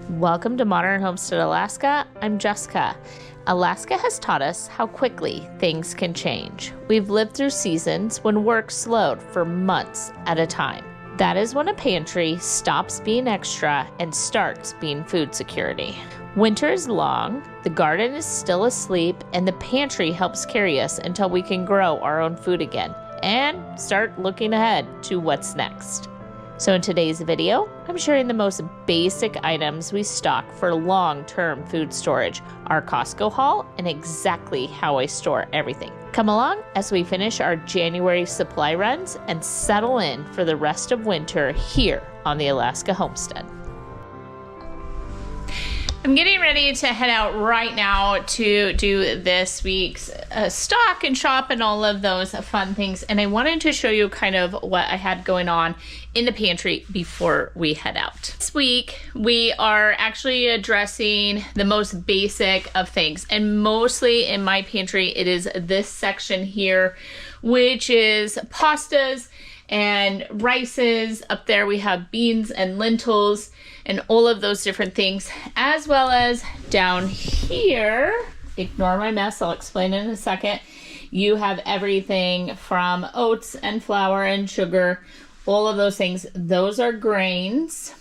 Welcome to Modern Homestead Alaska. I'm Jessica. Alaska has taught us how quickly things can change. We've lived through seasons when work slowed for months at a time. That is when a pantry stops being extra and starts being food security. Winter is long, the garden is still asleep, and the pantry helps carry us until we can grow our own food again and start looking ahead to what's next. So in today's video, I'm sharing the most basic items we stock for long-term food storage, our Costco haul, and exactly how I store everything. Come along as we finish our January supply runs and settle in for the rest of winter here on the Alaska Homestead. I'm getting ready to head out right now to do this week's stock and shop and all of those fun things. And I wanted to show you kind of what I had going on in the pantry before we head out. This week, we are actually addressing the most basic of things. And mostly in my pantry, it is this section here, which is pastas and rices. Up there we have beans and lentils and all of those different things, as well as down here, ignore my mess, I'll explain in a second, you have everything from oats and flour and sugar, all of those things. Those are grains.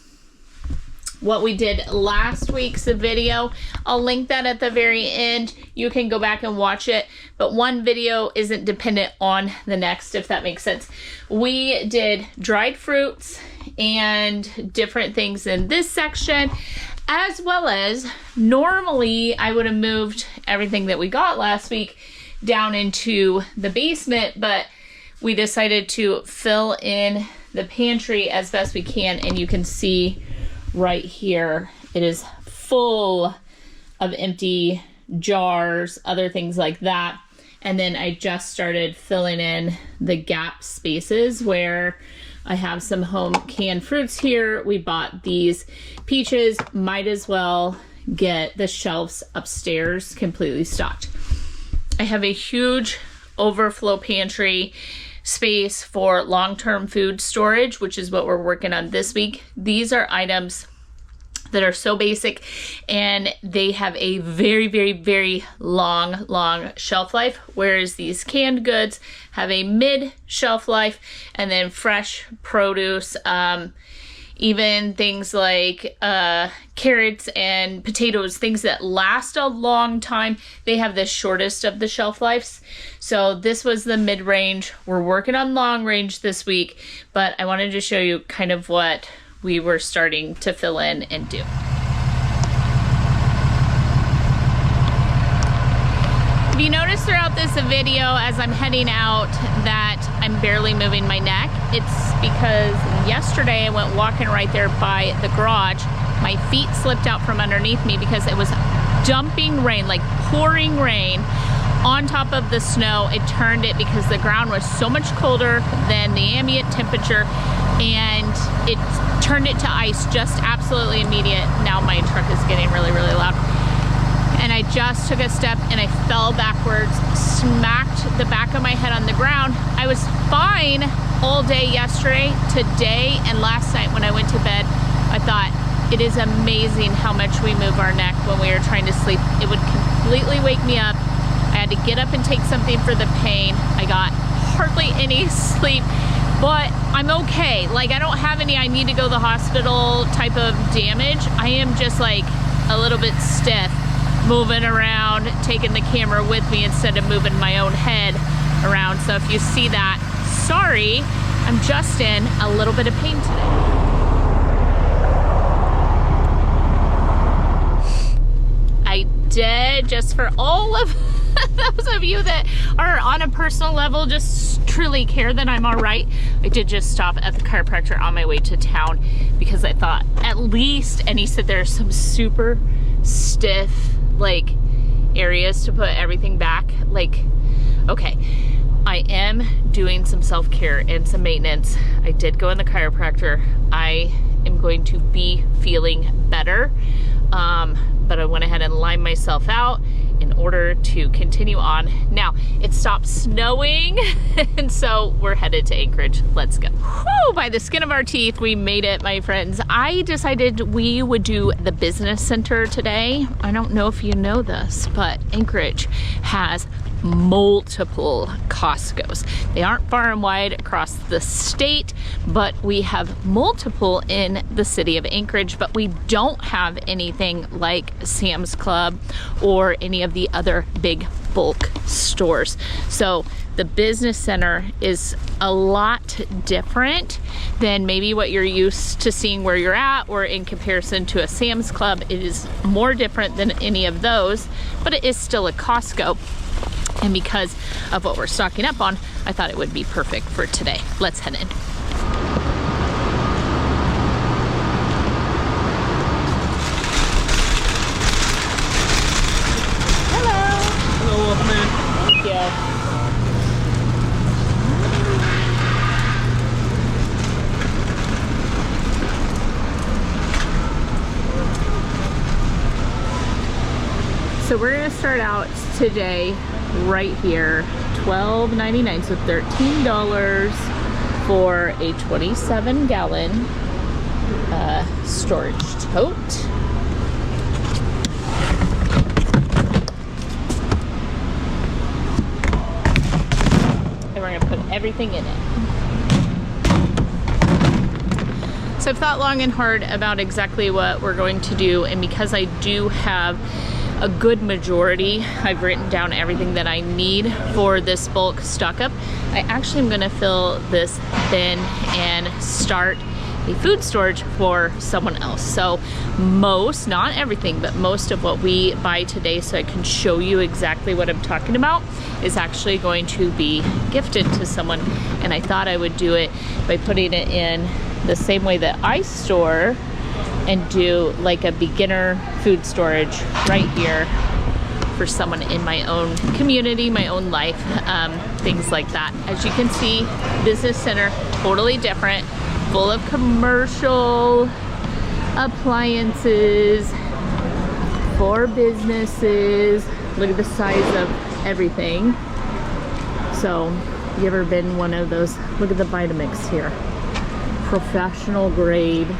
What we did last week's video, I'll link that at the very end. You can go back and watch it, but one video isn't dependent on the next, if that makes sense. We did dried fruits and different things in this section, as well as normally I would have moved everything that we got last week down into the basement, but we decided to fill in the pantry as best we can, and you can see right here, it is full of empty jars, other things like that. And then I just started filling in the gap spaces where I have some home canned fruits here. We bought these peaches, might as well get the shelves upstairs completely stocked. I have a huge overflow pantry space for long-term food storage, which is what we're working on this week. These are items that are so basic, and they have a very, very, very long shelf life, whereas these canned goods have a mid shelf life, and then fresh produce, even things like carrots and potatoes, things that last a long time, they have the shortest of the shelf lives. So this was the mid-range. We're working on long range this week, but I wanted to show you kind of what we were starting to fill in and do. If you notice throughout this video as I'm heading out that I'm barely moving my neck, it's because yesterday I went walking right there by the garage. My feet slipped out from underneath me because it was dumping rain, like pouring rain on top of the snow. It turned it because the ground was so much colder than the ambient temperature, and it turned it to ice just absolutely immediate. Now my truck is getting really, really loud. And I just took a step and I fell backwards, smacked the back of my head on the ground. I was fine all day yesterday, today, and last night when I went to bed. I thought, it is amazing how much we move our neck when we are trying to sleep. It would completely wake me up. I had to get up and take something for the pain. I got hardly any sleep, but I'm okay. Like, I don't have any I need to go to the hospital type of damage. I am just like a little bit stiff, moving around, taking the camera with me instead of moving my own head around. So if you see that, sorry, I'm just in a little bit of pain today. I did, just for all of those of you that are on a personal level, just truly care that I'm all right, I did just stop at the chiropractor on my way to town because I thought at least, and he said there's some super stiff like areas to put everything back. Like, okay, I am doing some self-care and some maintenance. I did go in the chiropractor. I am going to be feeling better, but I went ahead and lined myself out in order to continue on. Now, it stopped snowing, and so we're headed to Anchorage. Let's go. Whew, by the skin of our teeth, we made it, my friends. I decided we would do the business center today. I don't know if you know this, but Anchorage has multiple Costco's. They aren't far and wide across the state, but we have multiple in the city of Anchorage, but we don't have anything like Sam's Club or any of the other big bulk stores. So the business center is a lot different than maybe what you're used to seeing where you're at, or in comparison to a Sam's Club. It is more different than any of those, but it is still a Costco. And because of what we're stocking up on, I thought it would be perfect for today. Let's head in. Hello. Hello, welcome in. Thank you. So we're gonna start out today right here, $12.99, so $13 for a 27-gallon storage tote. And we're gonna put everything in it. So I've thought long and hard about exactly what we're going to do, and because I do have a good majority, I've written down everything that I need for this bulk stock up. I actually am gonna fill this bin and start a food storage for someone else. So most, not everything, but most of what we buy today, so I can show you exactly what I'm talking about, is actually going to be gifted to someone. And I thought I would do it by putting it in the same way that I store, and do like a beginner food storage right here for someone in my own community, my own life, things like that. As you can see, business center, totally different, full of commercial appliances for businesses. Look at the size of everything. So, you ever been one of those? Look at the Vitamix here. Professional grade.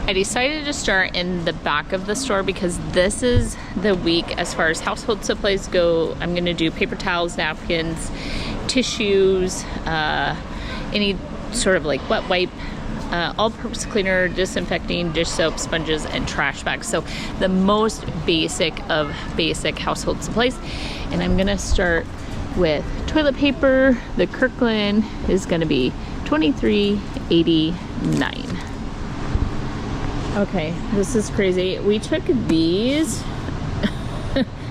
I decided to start in the back of the store because this is the week as far as household supplies go. I'm gonna do paper towels, napkins, tissues, any sort of like wet wipe, all-purpose cleaner, disinfecting, dish soap, sponges, and trash bags. So the most basic of basic household supplies. And I'm gonna start with toilet paper. The Kirkland is gonna be $23.89. Okay, this is crazy. We took these.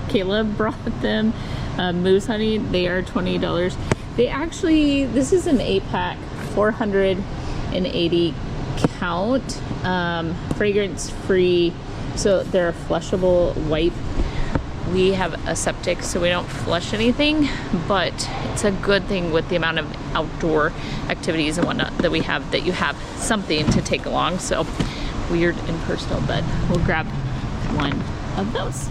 Caleb brought them. Moose Honey, they are $20. They actually, this is an 8-pack, 480 count, fragrance free, so they're a flushable wipe. We have a septic, so we don't flush anything, but it's a good thing with the amount of outdoor activities and whatnot that we have, that you have something to take along. So weird and personal, but we'll grab one of those.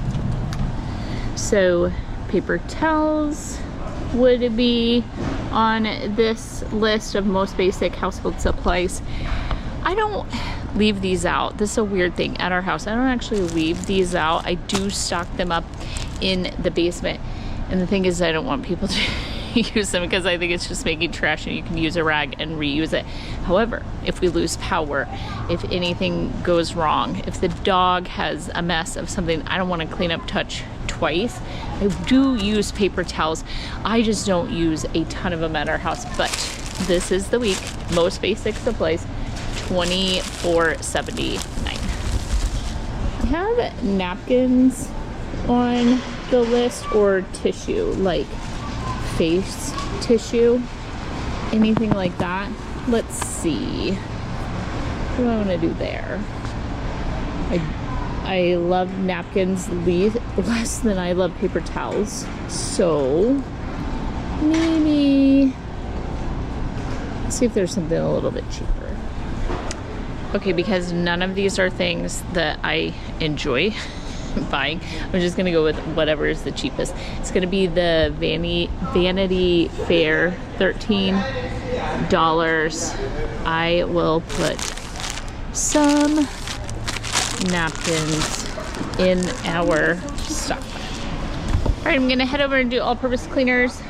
So paper towels would be on this list of most basic household supplies. I don't leave these out. This is a weird thing at our house. I don't actually leave these out. I do stock them up in the basement. And the thing is, I don't want people to use them because I think it's just making trash, and you can use a rag and reuse it. However, if we lose power, if anything goes wrong, if the dog has a mess of something I don't want to clean up touch twice, I do use paper towels. I just don't use a ton of them at our house, but this is the week. Most basic supplies, $24.79. I have napkins on the list, or tissue, like face tissue, anything like that. Let's see, what do I want to do there? I love napkins less than I love paper towels, so maybe Let's see if there's something a little bit cheaper. Okay, because none of these are things that I enjoy buying, I'm just gonna go with whatever is the cheapest. It's gonna be the Vanity Fair, $13. I will put some napkins in our stock. All right, I'm gonna head over and do all-purpose cleaners.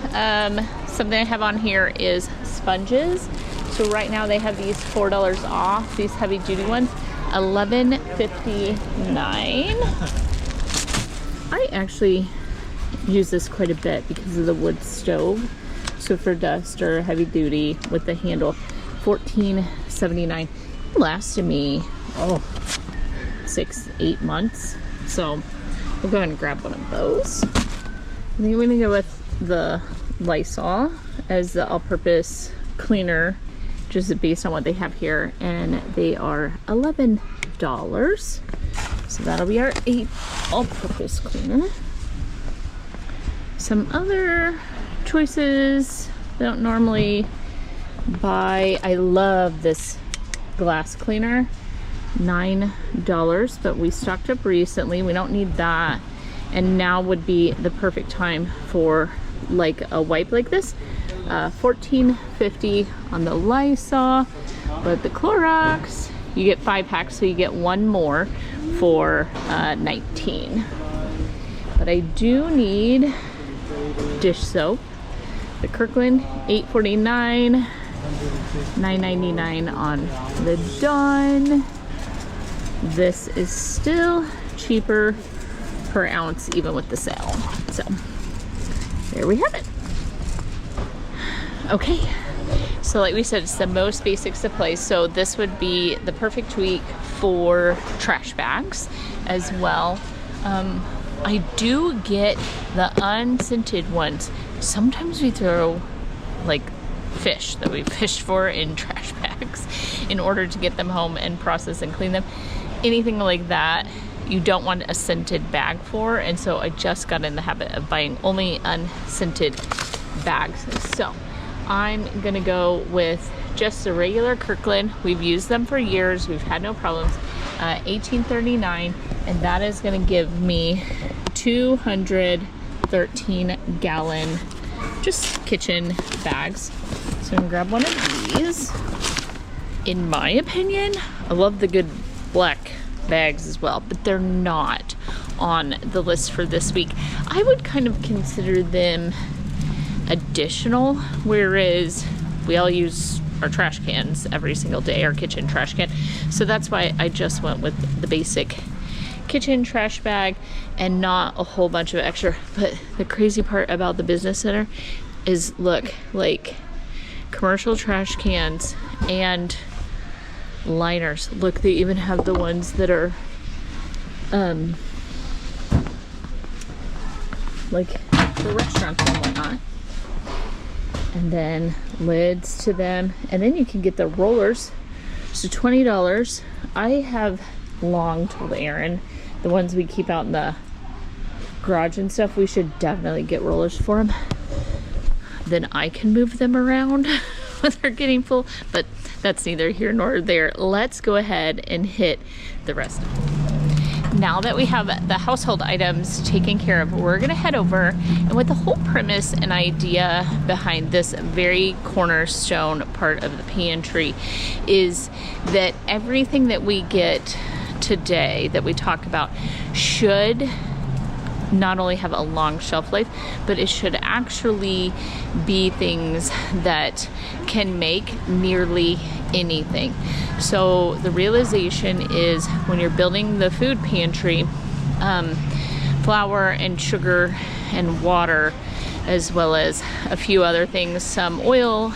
Something I have on here is sponges. So right now they have these $4 off, these heavy-duty ones, $11.59. I actually use this quite a bit because of the wood stove. So for dust or heavy duty with the handle, $14.79. It lasted me 6-8 months. So we'll go ahead and grab one of those. I think I'm gonna go with the Lysol as the all-purpose cleaner, just based on what they have here, and they are $11. So that'll be our 8 all-purpose cleaner. Some other choices I don't normally buy. I love this glass cleaner, $9, but we stocked up recently. We don't need that, and now would be the perfect time for like a wipe like this. $14.50 on the Lysol, but the Clorox, you get 5 packs, so you get one more for $19. But I do need dish soap. The Kirkland, $8.49, $9.99 on the Dawn. This is still cheaper per ounce even with the sale. So there we have it. Okay, so like we said, it's the most basic supplies. So this would be the perfect week for trash bags as well. I do get the unscented ones. Sometimes we throw like fish that we fished for in trash bags in order to get them home and process and clean them. Anything like that you don't want a scented bag for, and so I just got in the habit of buying only unscented bags. So I'm gonna go with just the regular Kirkland. We've used them for years, we've had no problems. $18.39, and that is gonna give me 213-gallon just kitchen bags. So I'm gonna grab one of these. In my opinion, I love the good black bags as well, but they're not on the list for this week. I would kind of consider them additional, whereas we all use our trash cans every single day, our kitchen trash can. So that's why I just went with the basic kitchen trash bag and not a whole bunch of extra. But the crazy part about the business center is, look, like commercial trash cans and liners. Look, they even have the ones that are like for restaurants and whatnot, and then lids to them, and then you can get the rollers. So $20. I have long told Aaron, the ones we keep out in the garage and stuff, we should definitely get rollers for them. Then I can move them around when they're getting full, but that's neither here nor there. Let's go ahead and hit the rest of it. Now that we have the household items taken care of, we're gonna head over, and with the whole premise and idea behind this very cornerstone part of the pantry is that everything that we get today that we talk about should not only have a long shelf life, but it should actually be things that can make nearly anything. So the realization is, when you're building the food pantry, flour and sugar and water, as well as a few other things, some oil,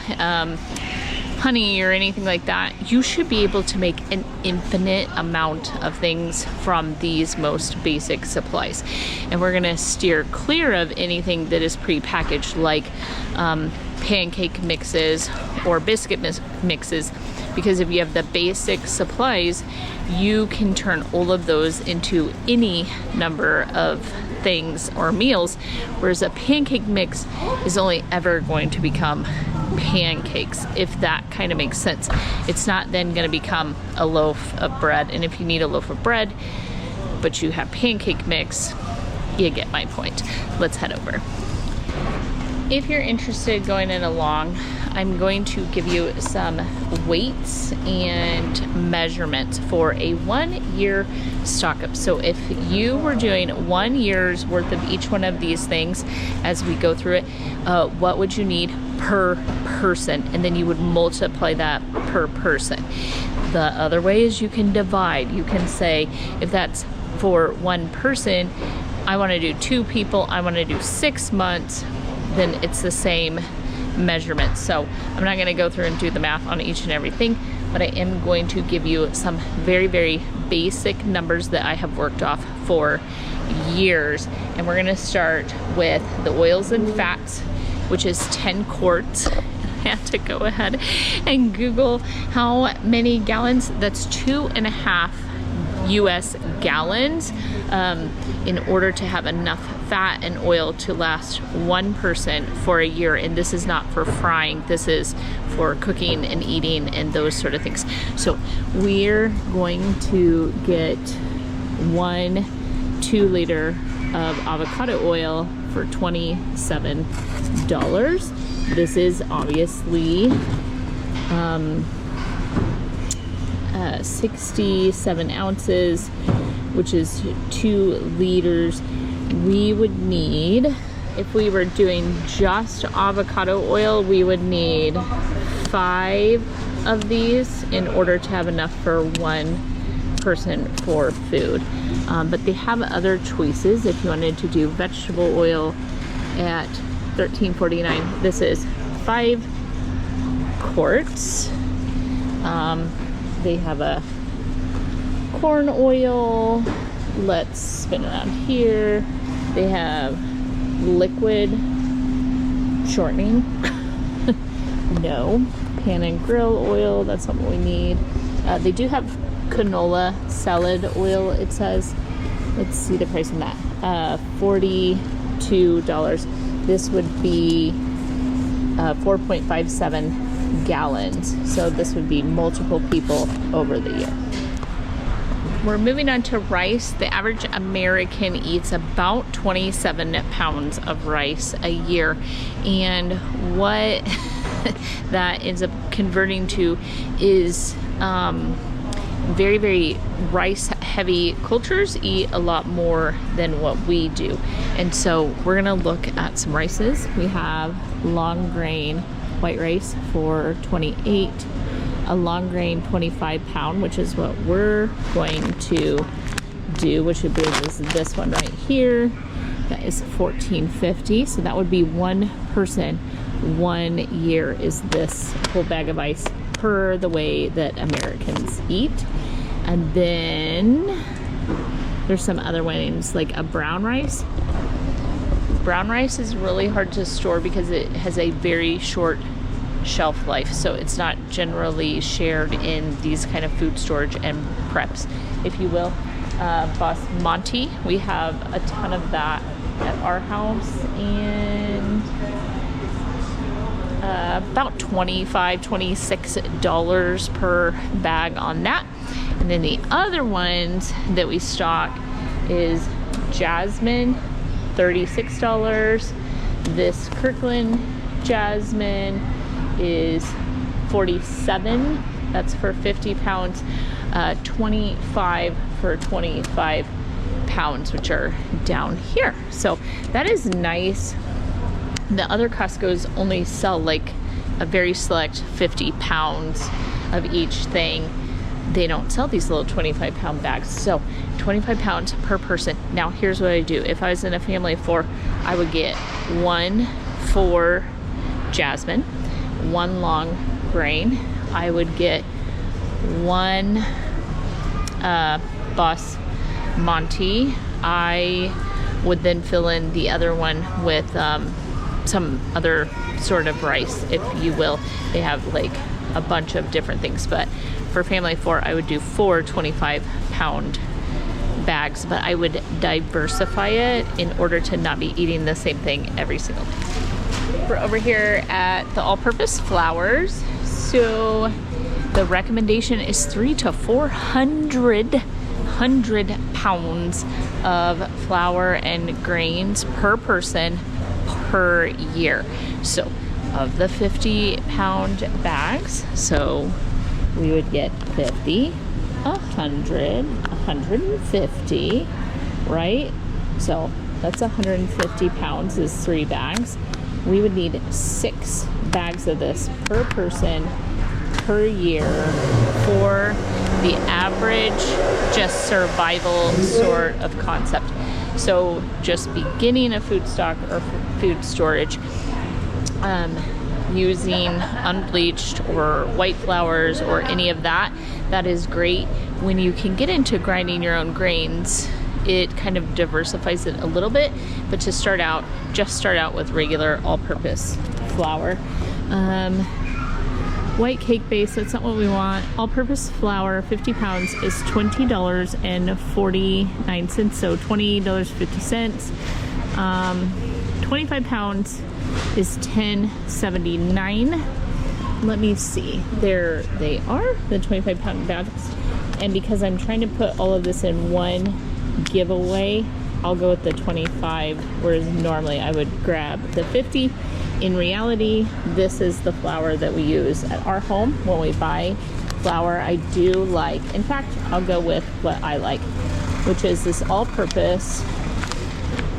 honey or anything like that, you should be able to make an infinite amount of things from these most basic supplies. And we're gonna steer clear of anything that is pre-packaged, like pancake mixes or biscuit mixes, because if you have the basic supplies, you can turn all of those into any number of things or meals, whereas a pancake mix is only ever going to become pancakes, if that kind of makes sense. It's not then going to become a loaf of bread, and if you need a loaf of bread but you have pancake mix, you get my point. Let's head over. If you're interested going in along, I'm going to give you some weights and measurements for a 1 year stock up. So if you were doing 1 year's worth of each one of these things as we go through it, what would you need per person? And then you would multiply that per person. The other way is you can divide. You can say, if that's for one person, I want to do 2 people, I want to do 6 months, then it's the same measurement. So I'm not going to go through and do the math on each and everything, but I am going to give you some very, very basic numbers that I have worked off for years. And we're going to start with the oils and fats, which is 10 quarts. I had to go ahead and Google how many gallons. That's 2.5 US gallons in order to have enough fat and oil to last one person for a year. And this is not for frying, this is for cooking and eating and those sort of things. So we're going to get 1 2-liter of avocado oil for $27. This is obviously 67 ounces, which is 2 liters. We would need, if we were doing just avocado oil, we would need 5 of these in order to have enough for one person for food. But they have other choices. If you wanted to do vegetable oil at $13.49, this is 5 quarts. They have a corn oil. Let's spin it out here. They have liquid shortening. No. Pan and grill oil, that's not what we need. They do have canola salad oil, it says. Let's see the price on that. $42. This would be 4.57 gallons. So this would be multiple people over the year. We're moving on to rice. The average American eats about 27 pounds of rice a year. And what that ends up converting to is very, very rice heavy cultures eat a lot more than what we do. And so we're gonna look at some rices. We have long grain white rice for 28, a long grain 25 pound, which is what we're going to do, which would be this one right here. That is $14.50. So that would be one person, 1 year is this whole bag of rice per the way that Americans eat. And then there's some other ones like a brown rice. Brown rice is really hard to store because it has a very short shelf life, so it's not generally shared in these kind of food storage and preps, if you will. Basmati, we have a ton of that at our house, and about $26 per bag on that. And then the other ones that we stock is jasmine, $36. This Kirkland jasmine is $47. That's for 50 pounds. 25 for 25 pounds, which are down here. So that is nice. The other Costco's only sell like a very select 50 pounds of each thing. They don't sell these little 25 pound bags. So 25 pounds per person. Now here's what I do. If I was in a family of 4, I would get 1 for jasmine, 1 long grain. I would get 1 basmati. I would then fill in the other one with some other sort of rice, if you will. They have like a bunch of different things, but for family of 4, I would do 4 25-pound bags, but I would diversify it in order to not be eating the same thing every single day. We're over here at the all-purpose flours. So the recommendation is 300 to 400 pounds of flour and grains per person per year. So of the 50-pound bags, so we would get 50, 100, 150, right? So that's 150 pounds is 3 bags. We would need 6 bags of this per person per year for the average just survival sort of concept. So just beginning a food stock or food storage, using unbleached or white flours or any of that, that is great. When you can get into grinding your own grains, it kind of diversifies it a little bit, but to start out, just start out with regular all-purpose flour. White cake base, that's not what we want. All-purpose flour, 50 pounds is $20.49, so $20.50. 25 pounds is $10.79. Let me see. There they are, the 25-pound bags. And because I'm trying to put all of this in one giveaway, I'll go with the 25, whereas normally I would grab the 50. In reality, this is the flour that we use at our home when we buy flour. I do like, in fact, I'll go with what I like, which is this all-purpose,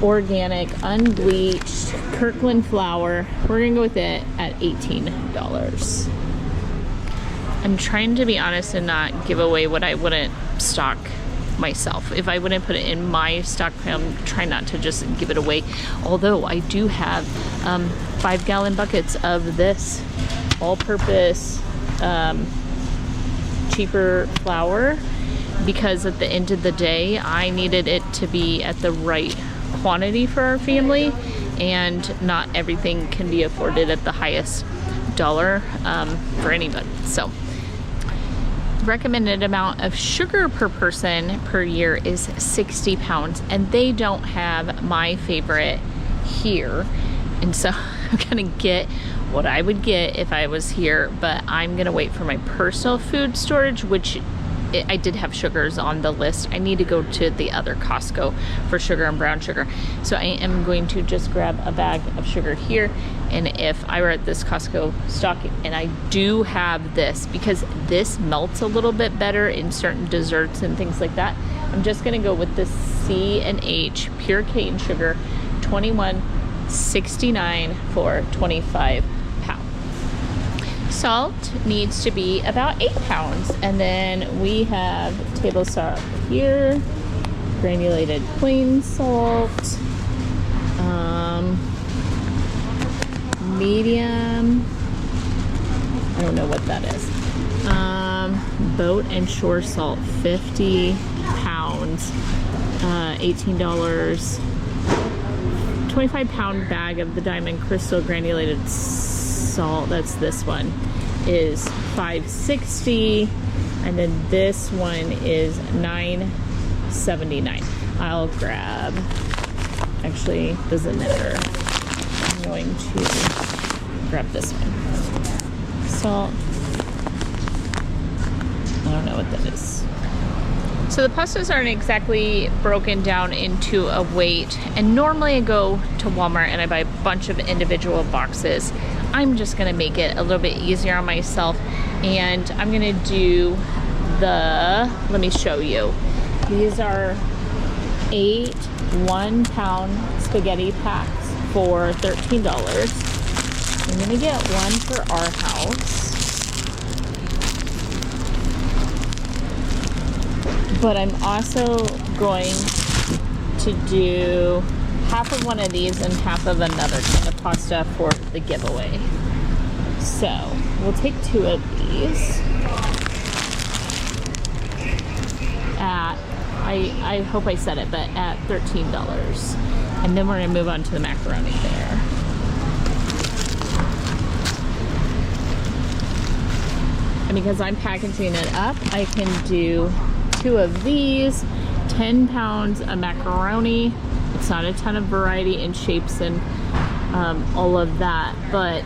organic, unbleached Kirkland flour. We're gonna go with it at $18. I'm trying to be honest and not give away what I wouldn't stock myself. If I wouldn't put it in my stockpile, I'm trying not to just give it away. Although I do have 5-gallon buckets of this all-purpose cheaper flour, because at the end of the day, I needed it to be at the right quantity for our family, and not everything can be afforded at the highest dollar for anybody. So recommended amount of sugar per person per year is 60 pounds, and they don't have my favorite here, and so I'm gonna get what I would get if I was here, but I'm gonna wait for my personal food storage, which I did have sugars on the list. I need to go to the other Costco for sugar and brown sugar. So I am going to just grab a bag of sugar here. And if I were at this Costco stocking, and I do have this, because this melts a little bit better in certain desserts and things like that, I'm just gonna go with the C&H pure cane sugar, $21.69 for 25 pounds. Salt needs to be about 8 pounds, and then we have table salt here, granulated plain salt, medium, I don't know what that is, boat and shore salt, 50 pounds, $18, 25-pound bag of the Diamond Crystal granulated salt, that's this one, is $5.60, and then this one is $9.79. I'll grab, actually doesn't matter, I'm going to grab this one. Salt, I don't know what that is. So the pastas aren't exactly broken down into a weight, and normally I go to Walmart and I buy a bunch of individual boxes. I'm just gonna make it a little bit easier on myself, and I'm gonna do let me show you. These are 8 1-pound spaghetti packs for $13. I'm gonna get one for our house, but I'm also going to do half of one of these and half of another kind of pasta for the giveaway. So we'll take 2 of these at, I hope I said it, but at $13. And then we're gonna move on to the macaroni there. And because I'm packaging it up, I can do 2 of these, 10 pounds of macaroni. It's not a ton of variety in shapes and all of that, but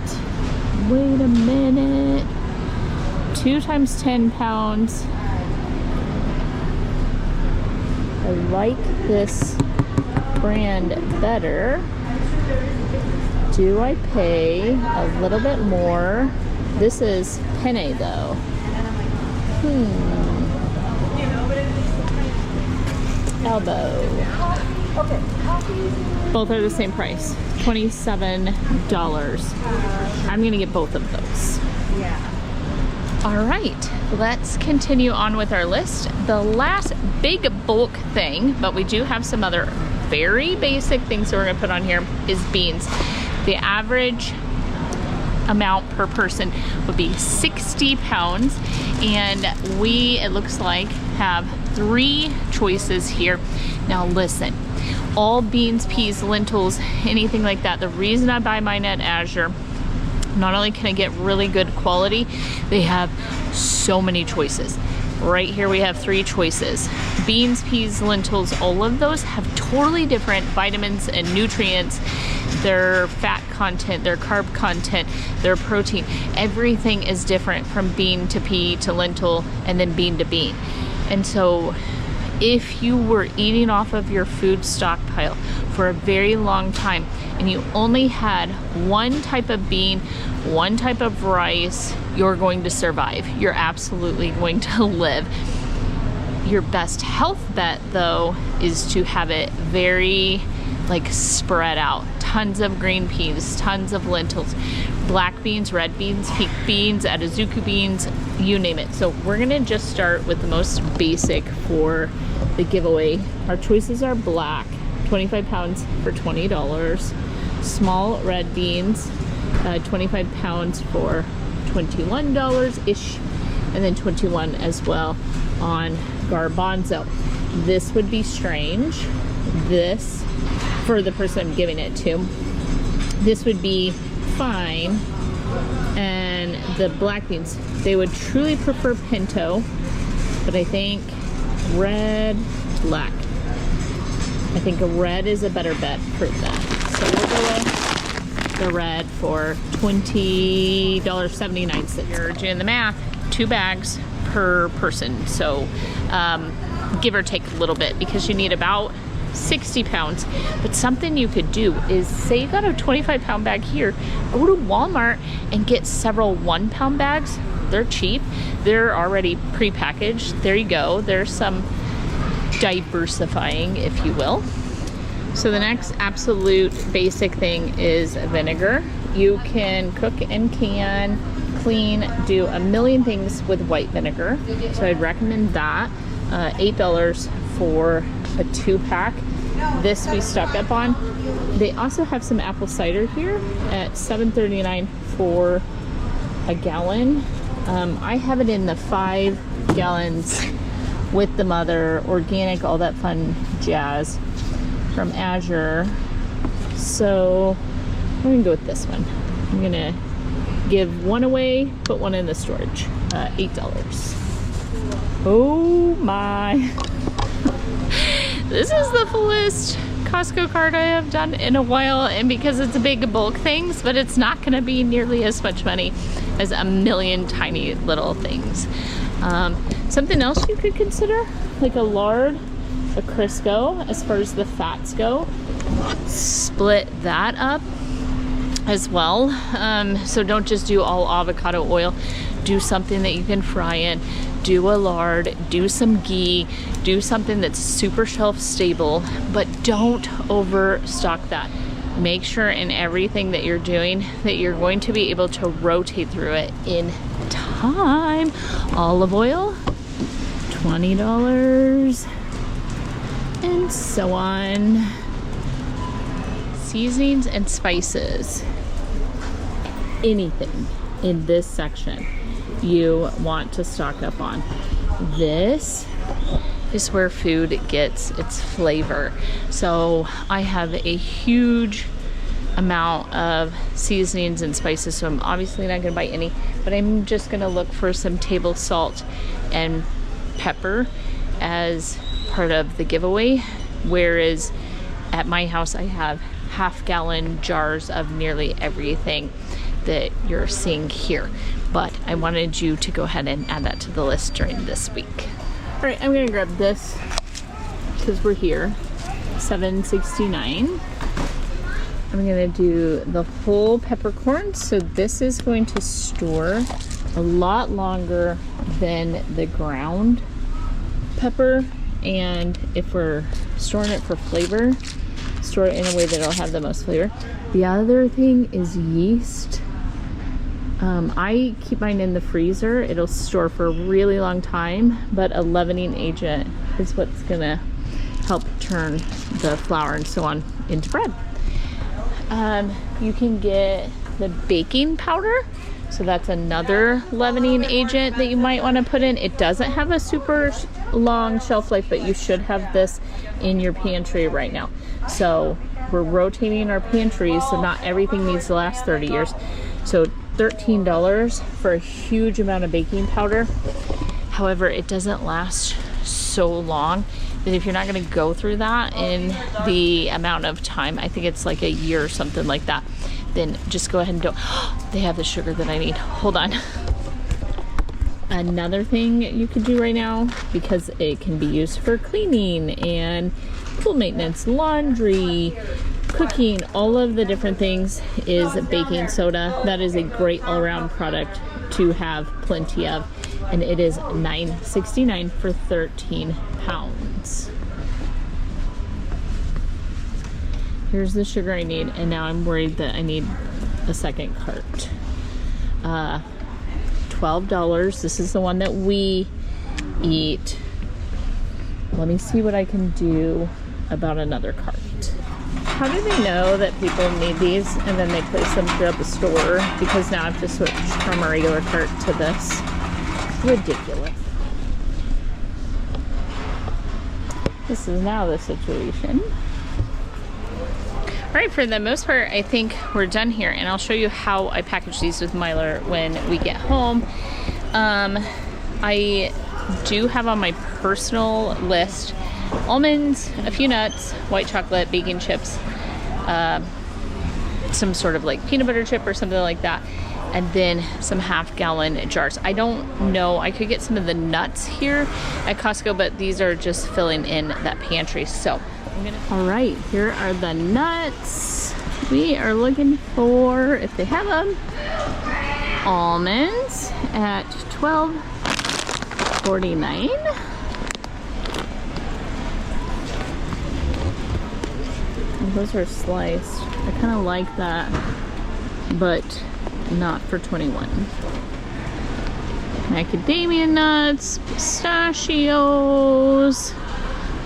wait a minute. 2 times 10 pounds. I like this brand better. Do I pay a little bit more? This is penne though. Elbow. Both are the same price, $27. I'm gonna get both of those. All right, let's continue on with our list. The last big bulk thing, but we do have some other very basic things that we're gonna put on here, is beans. The average amount per person would be 60 pounds, and we, it looks like, have 3 choices here. Now listen, all beans, peas, lentils, anything like that, the reason I buy mine at Azure, not only can I get really good quality, they have so many choices. Right here we have 3 choices. Beans, peas, lentils, all of those have totally different vitamins and nutrients, their fat content, their carb content, their protein. Everything is different from bean to pea to lentil and then bean to bean. And so if you were eating off of your food stockpile for a very long time and you only had one type of bean, one type of rice, you're going to survive. You're absolutely going to live. Your best health bet though is to have it very like spread out. Tons of green peas, tons of lentils, black beans, red beans, pink beans, Atazuku beans, you name it. So we're gonna just start with the most basic for the giveaway. Our choices are black, 25 pounds for $20. Small red beans, 25 pounds for $21-ish, and then 21 as well on garbanzo. This would be strange. This, for the person I'm giving it to, this would be fine. And the black beans, they would truly prefer pinto, but I think red, black. I think a red is a better bet for that. So we'll go with the red for $20.79. You're doing the math, 2 bags per person. So give or take a little bit, because you need about 60 pounds. But something you could do is, say you got a 25-pound bag here, go to Walmart and get several 1-pound bags. They're cheap. They're already pre-packaged. There you go. There's some diversifying, if you will. So the next absolute basic thing is vinegar. You can cook and can, clean, do a million things with white vinegar. So I'd recommend that. $8 for a 2-pack. This we stock up on. They also have some apple cider here at $7.39 for a gallon. I have it in the 5 gallons with the mother, organic, all that fun jazz from Azure. So I'm gonna go with this one. I'm gonna give one away, put one in the storage. $8. Oh my. This is the fullest Costco cart I have done in a while, and because it's a big bulk things, but it's not gonna be nearly as much money as a million tiny little things. Something else you could consider, like a lard, a Crisco, as far as the fats go, split that up as well. So don't just do all avocado oil. Do something that you can fry in. Do a lard, do some ghee, do something that's super shelf stable, but don't overstock that. Make sure in everything that you're doing that you're going to be able to rotate through it in time. Olive oil, $20, and so on. Seasonings and spices. Anything in this section you want to stock up on. This is where food gets its flavor. So I have a huge amount of seasonings and spices, so I'm obviously not gonna buy any, but I'm just gonna look for some table salt and pepper as part of the giveaway, whereas at my house I have half-gallon jars of nearly everything that you're seeing here. But I wanted you to go ahead and add that to the list during this week. All right, I'm gonna grab this because we're here. $7.69. I'm gonna do the whole peppercorns. So this is going to store a lot longer than the ground pepper. And if we're storing it for flavor, store it in a way that it'll have the most flavor. The other thing is yeast. I keep mine in the freezer. It'll store for a really long time, but a leavening agent is what's gonna help turn the flour and so on into bread. You can get the baking powder. So that's another leavening agent that you might want to put in. It doesn't have a super long shelf life, but you should have this in your pantry right now. So we're rotating our pantry, so not everything needs to last 30 years. So $13 for a huge amount of baking powder. However, it doesn't last so long that if you're not going to go through that in the amount of time, I think it's like a year or something like that, then just go ahead and don't. They have the sugar that I need. Hold on. Another thing you can do right now, because it can be used for cleaning and pool maintenance, laundry, cooking, all of the different things, is baking soda. That is a great all-around product to have plenty of, and it is $9.69 for 13 pounds. Here's the sugar I need, and now I'm worried that I need a second cart. $12. This is the one that we eat. Let me see what I can do about another cart. How do they know that people need these and then they place them throughout the store? Because now I have to switch from a regular cart to this. Ridiculous. This is now the situation. All right, for the most part, I think we're done here, and I'll show you how I package these with Myler when we get home. I do have on my personal list almonds, a few nuts, white chocolate, baking chips, some sort of like peanut butter chip or something like that, and then some half-gallon jars. I don't know, I could get some of the nuts here at Costco, but these are just filling in that pantry. So all right, here are the nuts. We are looking for, if they have them, almonds at $12.49. Those are sliced. I kind of like that, but not for 21. Macadamia nuts, pistachios.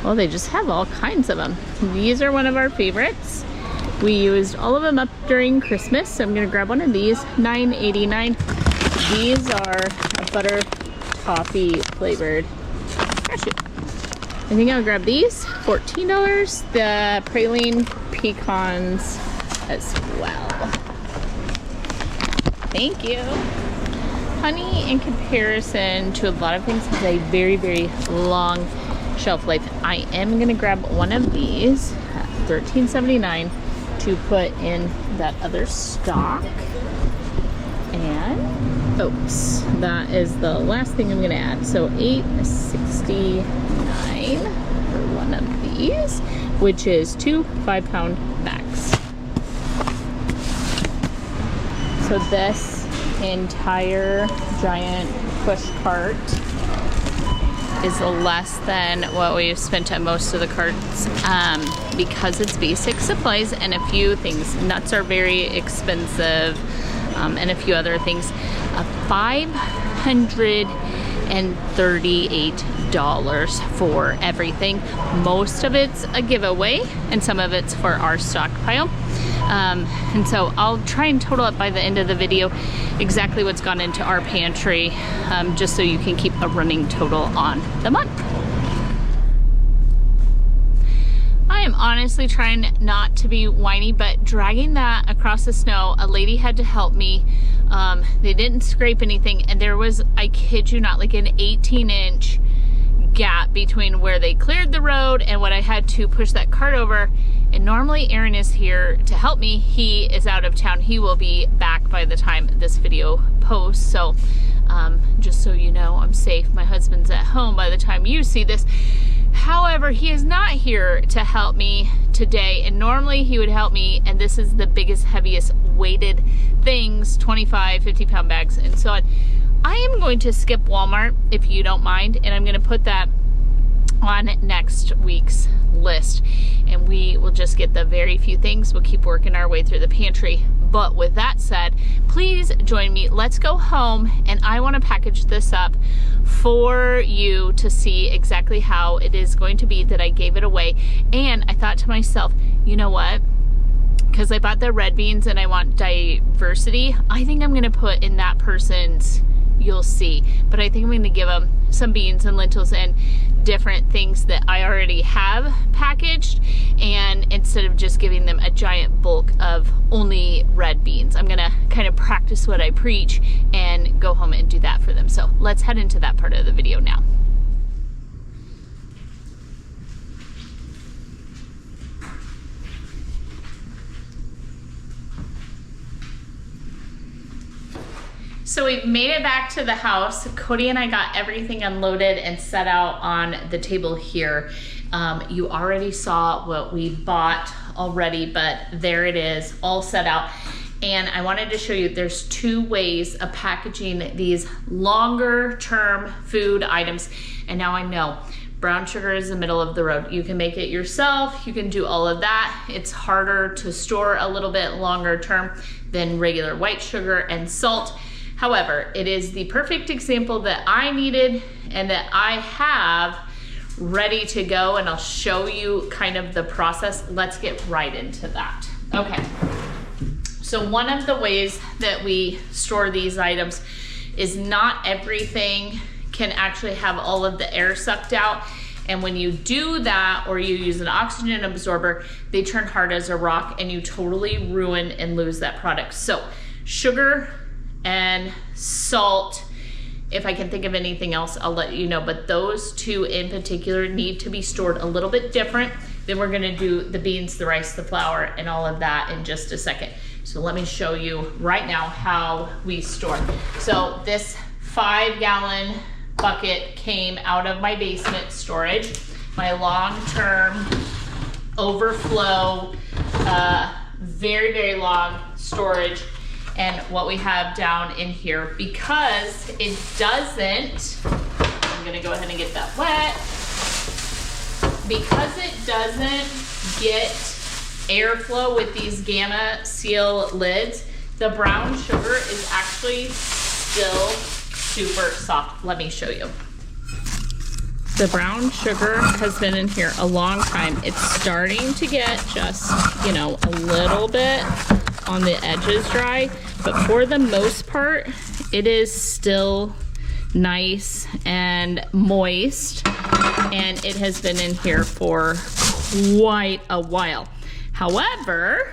Well, they just have all kinds of them. These are one of our favorites. We used all of them up during Christmas, so I'm gonna grab one of these, $9.89. These are a butter toffee flavored cashew. I think I'll grab these, $14. The praline pecans as well. Thank you. Honey, in comparison to a lot of things, has a very, very long shelf life. I am gonna grab one of these at $13.79 to put in that other stock. And oats. That is the last thing I'm gonna add. So $8.69 for one of these, which is 2 5-pound bags. So this entire giant push cart is less than what we've spent on most of the carts, because it's basic supplies and a few things. Nuts are very expensive, and a few other things. $538 for everything. Most of it's a giveaway and some of it's for our stockpile. And so I'll try and total up by the end of the video exactly what's gone into our pantry, just so you can keep a running total on the month. I am honestly trying not to be whiny, but dragging that across the snow, a lady had to help me. They didn't scrape anything, and there was, I kid you not, like an 18-inch gap between where they cleared the road and what I had to push that cart over. And normally Aaron is here to help me. He is out of town. He will be back by the time this video posts. So just so you know, I'm safe. My husband's at home by the time you see this. However, he is not here to help me today, and normally he would help me, and this is the biggest, heaviest weighted things, 25, 50-pound bags and so on. I am going to skip Walmart, if you don't mind, and I'm going to put that on next week's list, and we will just get the very few things. We'll keep working our way through the pantry. But with that said, please join me. Let's go home, and I want to package this up for you to see exactly how it is going to be that I gave it away. And I thought to myself, you know what? Because I bought the red beans and I want diversity, I think I'm going to put in that person's, you'll see, but I think I'm going to give them some beans and lentils and different things that I already have packaged, and instead of just giving them a giant bulk of only red beans, I'm gonna kind of practice what I preach and go home and do that for them. So let's head into that part of the video now. So we've made it back to the house. Cody and I got everything unloaded and set out on the table here. You already saw what we bought already, but there it is, all set out. And I wanted to show you there's two ways of packaging these longer term food items. And now I know brown sugar is the middle of the road. You can make it yourself, you can do all of that. It's harder to store a little bit longer term than regular white sugar and salt. However, it is the perfect example that I needed and that I have ready to go, and I'll show you kind of the process. Let's get right into that. Okay, so one of the ways that we store these items is not everything can actually have all of the air sucked out. And when you do that, or you use an oxygen absorber, they turn hard as a rock and you totally ruin and lose that product. So sugar and salt, if I can think of anything else, I'll let you know, but those two in particular need to be stored a little bit different. Then we're gonna do the beans, the rice, the flour, and all of that in just a second. So let me show you right now how we store. So this 5-gallon bucket came out of my basement storage, my long-term overflow, very, very long storage. And what we have down in here, because it doesn't, I'm gonna go ahead and get that wet, because it doesn't get airflow with these Gamma Seal lids, the brown sugar is actually still super soft. Let me show you. The brown sugar has been in here a long time. It's starting to get just, you know, a little bit on the edges dry, but for the most part, it is still nice and moist, and it has been in here for quite a while. However,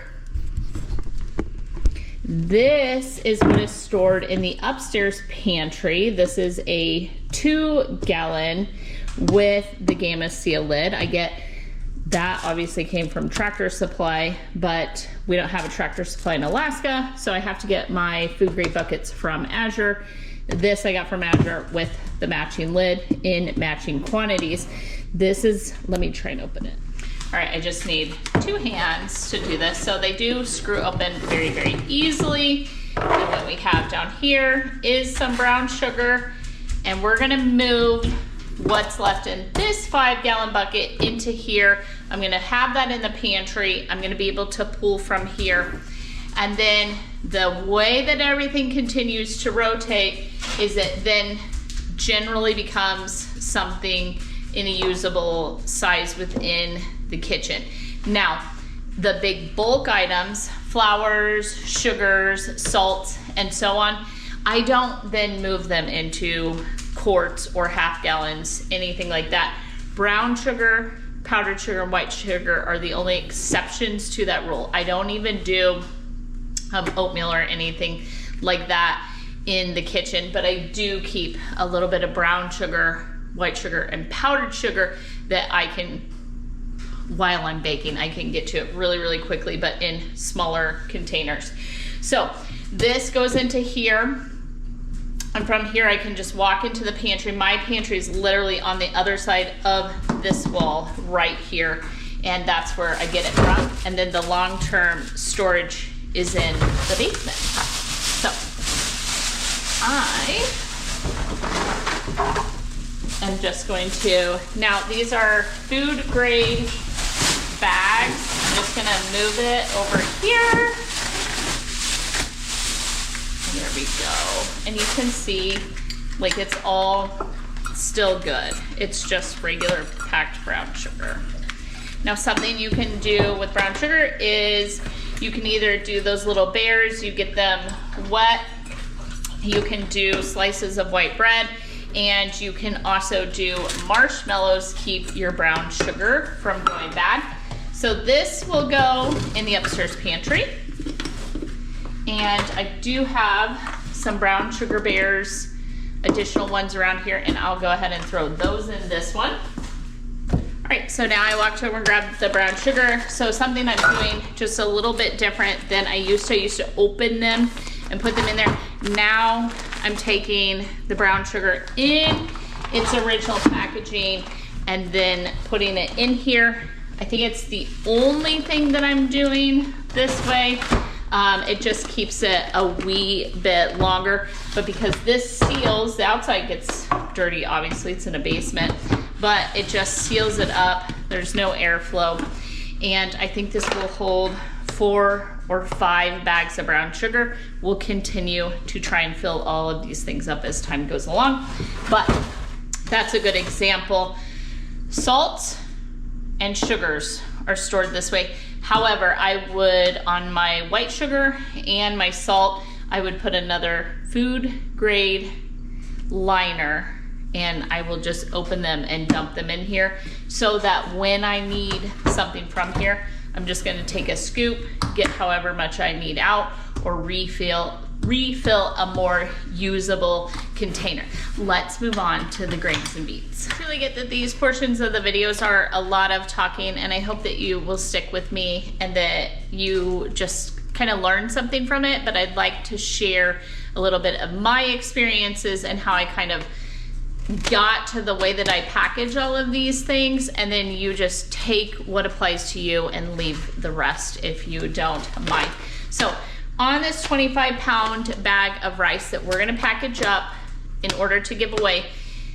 this is what is stored in the upstairs pantry. This is a 2-gallon with the Gamma Seal lid. I get that obviously came from Tractor Supply, but we don't have a Tractor Supply in Alaska, so I have to get my food grade buckets from Azure. This I got from Azure with the matching lid in matching quantities. This is, let me try and open it. All right, I just need 2 hands to do this. So they do screw open very, very easily. And what we have down here is some brown sugar, and we're gonna move what's left in this 5-gallon bucket into here. I'm gonna have that in the pantry. I'm gonna be able to pull from here. And then the way that everything continues to rotate is it then generally becomes something in a usable size within the kitchen. Now, the big bulk items, flours, sugars, salts, and so on, I don't then move them into quarts or half gallons, anything like that. Brown sugar powdered sugar and white sugar are the only exceptions to that rule. I don't even do oatmeal or anything like that in the kitchen, but I do keep a little bit of brown sugar, white sugar, and powdered sugar that I can, while I'm baking, I can get to it really, really quickly, but in smaller containers. So this goes into here. And from here, I can just walk into the pantry. My pantry is literally on the other side of this wall right here. And that's where I get it from. And then the long-term storage is in the basement. So I am just going to, now these are food grade bags. I'm just gonna move it over here. There we go. And you can see, like, it's all still good. It's just regular packed brown sugar. Now, something you can do with brown sugar is you can either do those little bears, you get them wet. You can do slices of white bread, and you can also do marshmallows, keep your brown sugar from going bad. So this will go in the upstairs pantry. And I do have some brown sugar bears, additional ones around here, and I'll go ahead and throw those in this one. All right, so now I walked over and grabbed the brown sugar. So something I'm doing just a little bit different than I used to. I used to open them and put them in there. Now I'm taking the brown sugar in its original packaging and then putting it in here. I think it's the only thing that I'm doing this way. It just keeps it a wee bit longer, but because this seals, the outside gets dirty, obviously it's in a basement, but it just seals it up. There's no airflow. And I think this will hold 4 or 5 bags of brown sugar. We'll continue to try and fill all of these things up as time goes along, but that's a good example. Salts and sugars are stored this way. However, I would, on my white sugar and my salt, I would put another food grade liner, and I will just open them and dump them in here so that when I need something from here, I'm just gonna take a scoop, get however much I need out, or refill a more usable container. Let's move on to the grains and beets. I really get that these portions of the videos are a lot of talking, and I hope that you will stick with me and that you just kind of learn something from it, but I'd like to share a little bit of my experiences and how I kind of got to the way that I package all of these things, and then you just take what applies to you and leave the rest if you don't mind. So on this 25-pound bag of rice that we're gonna package up in order to give away,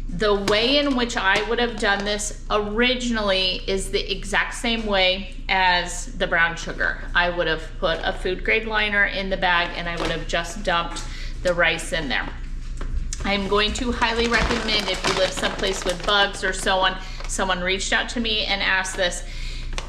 the way in which I would have done this originally is the exact same way as the brown sugar. I would have put a food grade liner in the bag and I would have just dumped the rice in there. I'm going to highly recommend, if you live someplace with bugs or so on, someone reached out to me and asked this.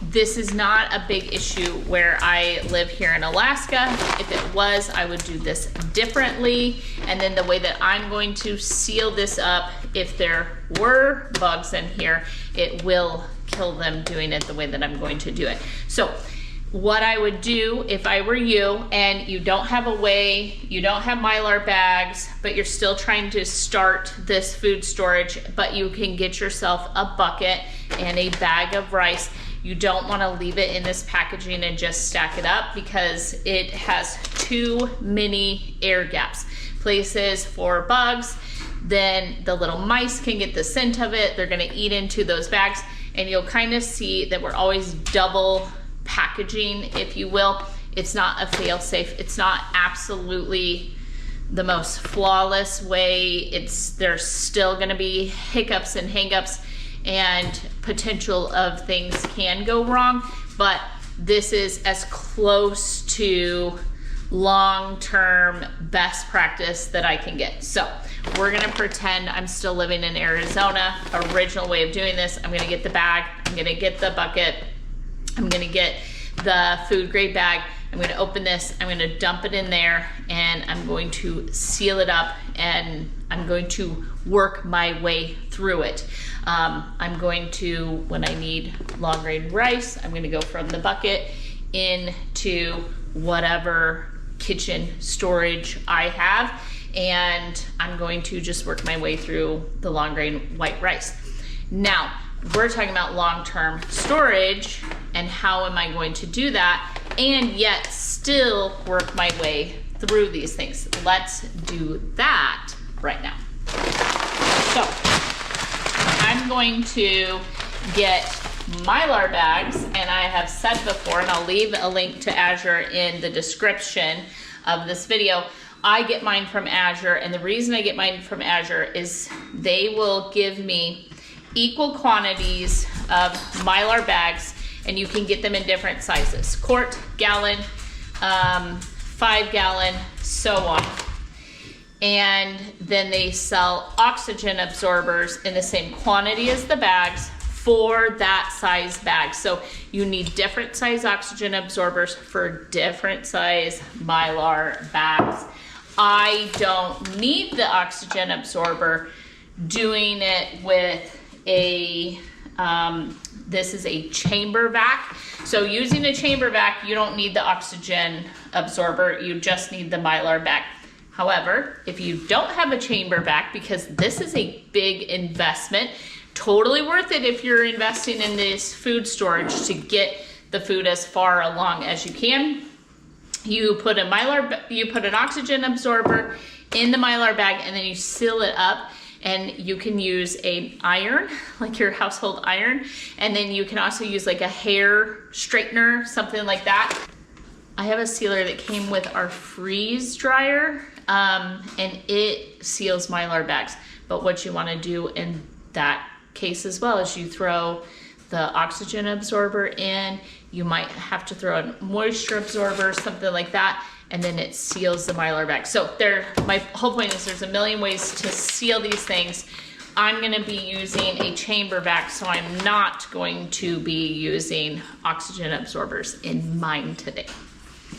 This is not a big issue where I live here in Alaska. If it was, I would do this differently. And then the way that I'm going to seal this up, if there were bugs in here, it will kill them doing it the way that I'm going to do it. So what I would do if I were you and you don't have a way, you don't have Mylar bags, but you're still trying to start this food storage, but you can get yourself a bucket and a bag of rice. You don't want to leave it in this packaging and just stack it up because it has too many air gaps. Places for bugs, then the little mice can get the scent of it. They're going to eat into those bags, and you'll kind of see that we're always double packaging, if you will. It's not a fail-safe. It's not absolutely the most flawless way. There's still going to be hiccups and hang-ups, and potential of things can go wrong, but this is as close to long-term best practice that I can get. So we're gonna pretend I'm still living in Arizona. Original way of doing this, I'm gonna get the bag, I'm gonna get the bucket, I'm gonna get the food grade bag, I'm gonna open this, I'm gonna dump it in there, and I'm going to seal it up, and I'm going to work my way through it. I'm going to, when I need long grain rice, I'm gonna go from the bucket into whatever kitchen storage I have, and I'm going to just work my way through the long grain white rice. Now, we're talking about long-term storage, and how am I going to do that and yet still work my way through these things? Let's do that right now. So I'm going to get Mylar bags, and I have said before, and I'll leave a link to Azure in the description of this video. I get mine from Azure, and the reason I get mine from Azure is they will give me equal quantities of Mylar bags, and you can get them in different sizes: quart, gallon, 5 gallon, so on. And then they sell oxygen absorbers in the same quantity as the bags for that size bag. So you need different size oxygen absorbers for different size Mylar bags. I don't need the oxygen absorber. Doing it with a, this is a chamber vac. So using a chamber vac, you don't need the oxygen absorber, you just need the Mylar bag. However, if you don't have a chamber vac, because this is a big investment, totally worth it if you're investing in this food storage to get the food as far along as you can. You put an oxygen absorber in the Mylar bag, and then you seal it up, and you can use an iron, like your household iron, and then you can also use like a hair straightener, something like that. I have a sealer that came with our freeze dryer, and it seals Mylar bags. But what you want to do in that case as well is you throw the oxygen absorber in, you might have to throw a moisture absorber, something like that, and then it seals the Mylar bag. So my whole point is there's a million ways to seal these things. I'm gonna be using a chamber vac, so I'm not going to be using oxygen absorbers in mine today.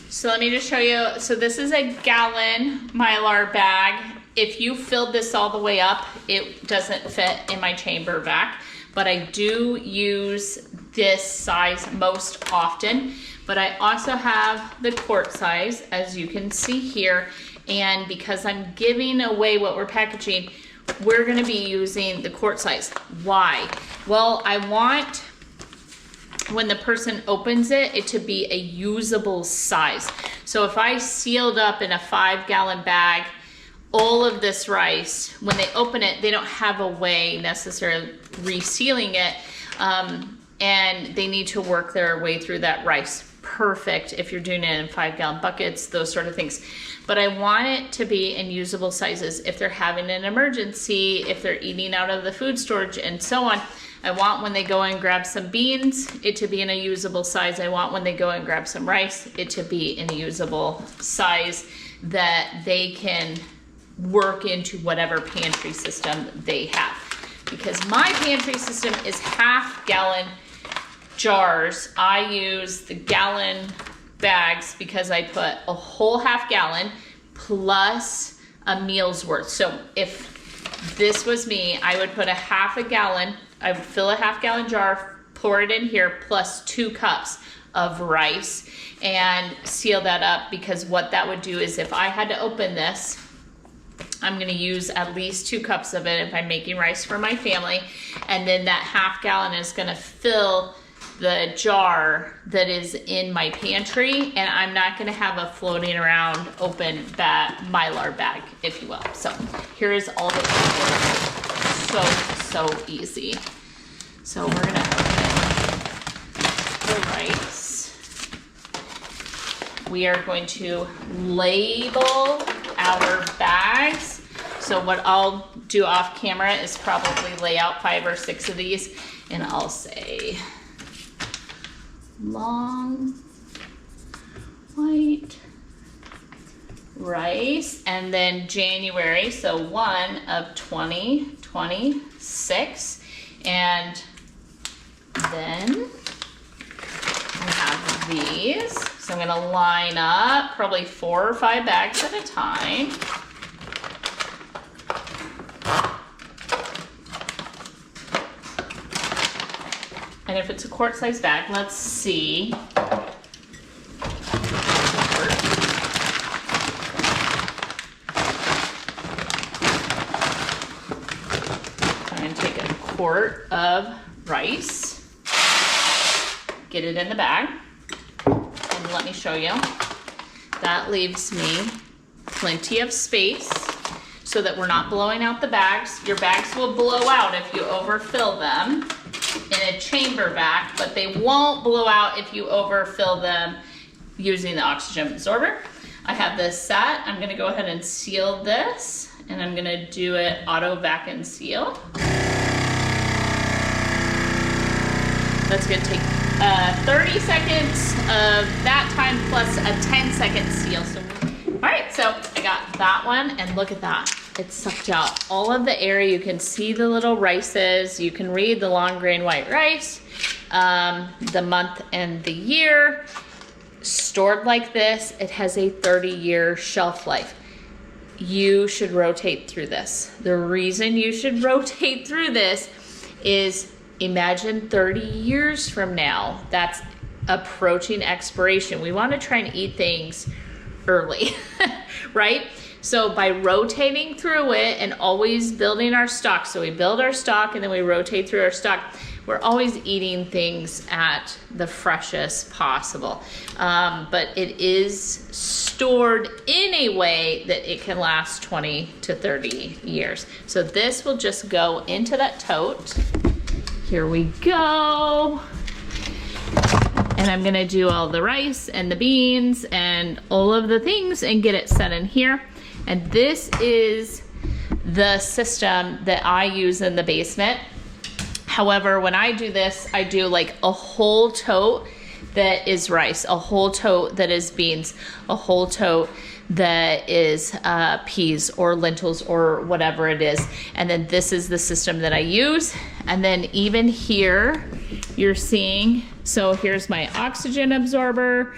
So let me just show you. So this is a gallon Mylar bag. If you filled this all the way up, it doesn't fit in my chamber vac, but I do use this size most often. But I also have the quart size, as you can see here. And because I'm giving away what we're packaging, we're gonna be using the quart size. Why? Well, I want, when the person opens it to be a usable size. So if I sealed up in a 5 gallon bag all of this rice, when they open it, they don't have a way necessarily resealing it, and they need to work their way through that rice. Perfect if you're doing it in 5 gallon buckets, those sort of things. But I want it to be in usable sizes. If they're having an emergency, if they're eating out of the food storage and so on, I want when they go and grab some beans, it to be in a usable size. I want when they go and grab some rice, it to be in a usable size that they can work into whatever pantry system they have. Because my pantry system is 1/2 gallon jars. I use the gallon bags because I put a whole 1/2 gallon plus a meal's worth. So if this was me, I would put a 1/2 gallon, I would fill a 1/2 gallon jar, pour it in here, plus 2 cups of rice, and seal that up, because what that would do is if I had to open this, I'm gonna use at least 2 cups of it if I'm making rice for my family, and then that 1/2 gallon is gonna fill the jar that is in my pantry, and I'm not gonna have a floating around open Mylar bag, if you will. So here is all the so easy. So we're gonna open the rice. We are going to label our bags. So what I'll do off camera is probably lay out 5 or 6 of these, and I'll say long white rice, and then January, so 1 of 2026, and then we have these. So I'm gonna line up probably 4 or 5 bags at a time. And if it's a quart-sized bag, let's see. I'm going to take a quart of rice, get it in the bag, and let me show you. That leaves me plenty of space so that we're not blowing out the bags. Your bags will blow out if you overfill them in a chamber vac, but they won't blow out if you overfill them using the oxygen absorber. I have this set. I'm gonna go ahead and seal this, and I'm gonna do it auto vac and seal. That's gonna take 30 seconds of that time plus a 10-second seal. So, all right, so I got that one, and look at that. It sucked out all of the air. You can see the little rices. You can read the long grain white rice, the month and the year. Stored like this, it has a 30-year shelf life. You should rotate through this. The reason you should rotate through this is imagine 30 years from now, that's approaching expiration. We want to try and eat things early, right? So by rotating through it and always building our stock, so we build our stock and then we rotate through our stock, we're always eating things at the freshest possible. But it is stored in a way that it can last 20 to 30 years. So this will just go into that tote. Here we go. And I'm gonna do all the rice and the beans and all of the things and get it set in here. And this is the system that I use in the basement. However, when I do this, I do like a whole tote that is rice, a whole tote that is beans, a whole tote that is peas or lentils or whatever it is. And then this is the system that I use. And then even here, you're seeing, so here's my oxygen absorber,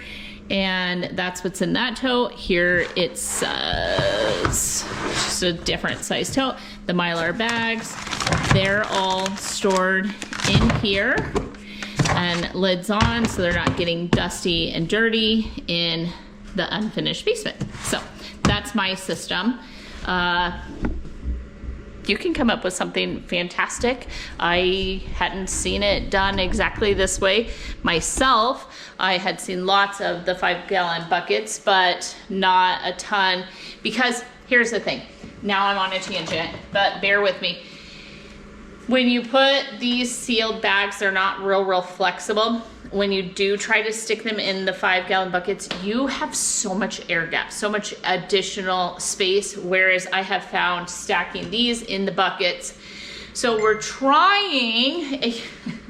and that's what's in that tote. Here it's just a different size tote. The Mylar bags, they're all stored in here and lids on so they're not getting dusty and dirty in the unfinished basement. So that's my system. You can come up with something fantastic. I hadn't seen it done exactly this way myself. I had seen lots of the 5-gallon buckets, but not a ton, because here's the thing. Now I'm on a tangent, but bear with me. When you put these sealed bags, they're not real flexible. When you do try to stick them in the 5-gallon buckets, you have so much air gap, so much additional space, whereas I have found stacking these in the buckets. So we're trying,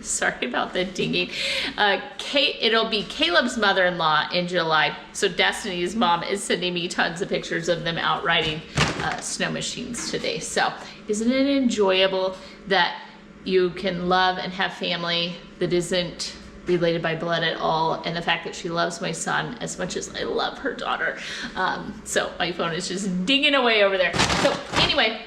sorry about the dinging, it'll be Caleb's mother-in-law in July. So Destiny's mom is sending me tons of pictures of them out riding snow machines today. So isn't it enjoyable that you can love and have family that isn't related by blood at all, and the fact that she loves my son as much as I love her daughter. So my phone is just dinging away over there. So anyway,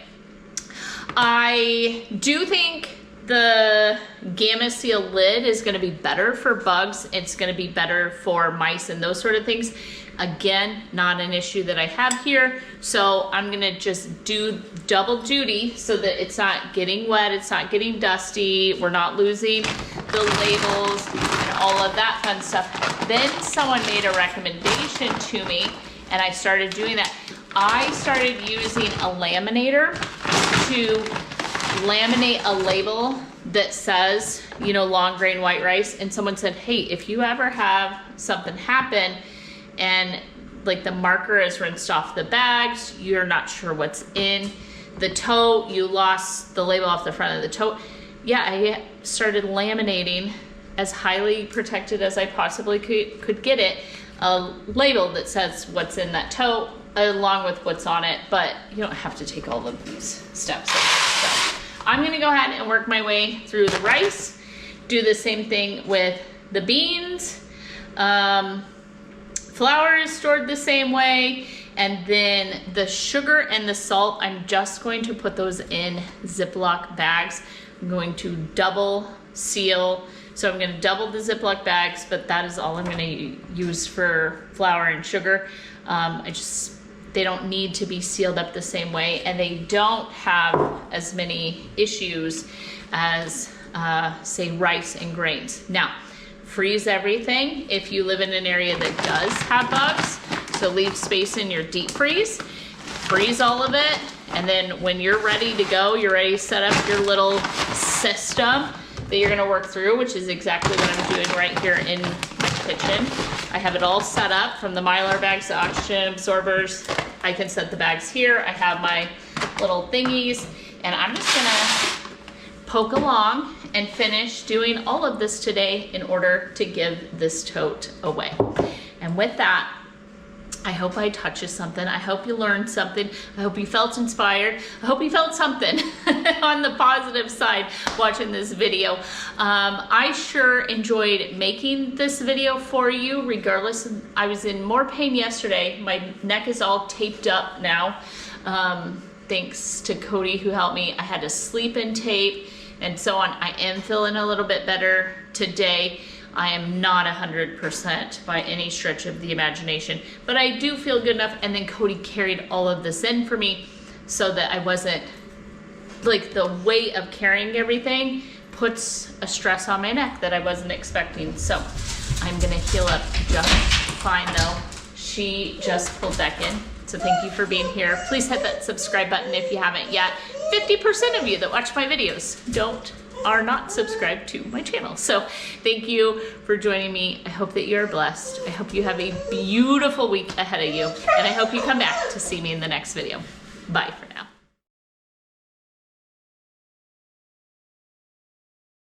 I do think the Gamma Seal lid is gonna be better for bugs. It's gonna be better for mice and those sort of things. Again, not an issue that I have here. So I'm gonna just do double duty so that it's not getting wet, it's not getting dusty, we're not losing the labels and all of that fun stuff. Then someone made a recommendation to me and I started doing that. I started using a laminator to laminate a label that says, you know, long grain white rice. And someone said, hey, if you ever have something happen and like the marker is rinsed off the bags, you're not sure what's in the tote, you lost the label off the front of the tote. Yeah, I started laminating as highly protected as I possibly could get it, a label that says what's in that tote along with what's on it, but you don't have to take all of these steps. So I'm gonna go ahead and work my way through the rice, do the same thing with the beans. flour is stored the same way. And then the sugar and the salt, I'm just going to put those in Ziploc bags. I'm going to double seal. So I'm going to double the Ziploc bags, but that is all I'm going to use for flour and sugar. They don't need to be sealed up the same way, and they don't have as many issues as say rice and grains. Now, freeze everything if you live in an area that does have bugs. So leave space in your deep freeze, freeze all of it, and then when you're ready to go, you're ready to set up your little system that you're gonna work through, which is exactly what I'm doing right here in my kitchen. I have it all set up from the Mylar bags, the oxygen absorbers. I can set the bags here. I have my little thingies, and I'm just gonna poke along and finish doing all of this today in order to give this tote away. And with that, I hope I taught you something. I hope you learned something. I hope you felt inspired. I hope you felt something on the positive side watching this video. I sure enjoyed making this video for you regardless. I was in more pain yesterday. My neck is all taped up now. Thanks to Cody who helped me. I had to sleep in tape and so on. I am feeling a little bit better today. I am not 100% by any stretch of the imagination, but I do feel good enough. And then Cody carried all of this in for me so that I wasn't, like, the weight of carrying everything puts a stress on my neck that I wasn't expecting. So I'm gonna heal up just fine though. She just pulled back in. So thank you for being here. Please hit that subscribe button if you haven't yet. 50% of you that watch my videos are not subscribed to my channel. So thank you for joining me. I hope that you're blessed. I hope you have a beautiful week ahead of you. And I hope you come back to see me in the next video. Bye for now.